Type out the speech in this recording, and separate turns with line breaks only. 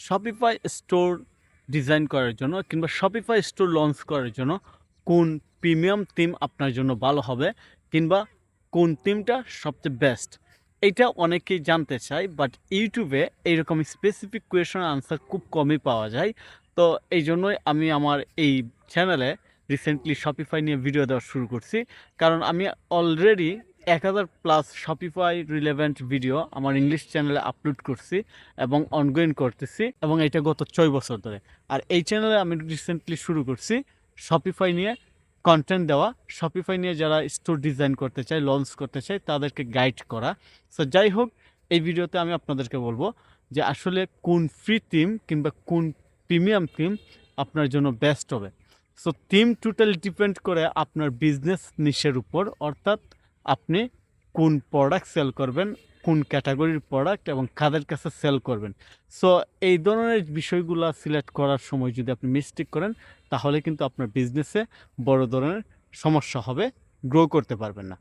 Shopify store design করার জন্য কিংবা শপিফাই স্টোর লঞ্চ করার জন্য কোন প্রিমিয়াম থিম আপনার জন্য ভালো হবে কিংবা কোন থিমটা সবচেয়ে বেস্ট, এইটা অনেকেই জানতে চায়। বাট ইউটিউবে এইরকম স্পেসিফিক কোয়েশন আনসার খুব কমই পাওয়া যায়। তো এই জন্যই আমি আমার এই চ্যানেলে রিসেন্টলি শপিফাই নিয়ে ভিডিও দেওয়া শুরু করছি। কারণ আমি অলরেডি 1000+ শপিফাই রিলেভেন্ট ভিডিও আমার ইংলিশ চ্যানেলে আপলোড করছি এবং অনগোয়িং করতেছি, এবং এটা গত 6 বছর ধরে। আর এই চ্যানেলে আমি রিসেন্টলি শুরু করছি শপিফাই নিয়ে কন্টেন্ট দেওয়া, শপিফাই নিয়ে যারা স্টোর ডিজাইন করতে চায়, লঞ্চ করতে চায়, তাদেরকে গাইড করা। সো যাই হোক, এই ভিডিওতে আমি আপনাদেরকে বলবো যে আসলে কোন ফ্রি থিম কিংবা কোন প্রিমিয়াম থিম আপনার জন্য বেস্ট হবে। সো থিম টোটালি ডিপেন্ড করে আপনার বিজনেস নিশের উপর, অর্থাৎ আপনি কোন প্রোডাক্ট সেল করবেন, কোন ক্যাটাগরির প্রোডাক্ট এবং কাদের কাছে সেল করবেন। সো এই ধরনের বিষয়গুলো সিলেক্ট করার সময় যদি আপনি মিস্টেক করেন, তাহলে কিন্তু আপনার বিজনেসে বড় ধরনের সমস্যা হবে, গ্রো করতে পারবেন না।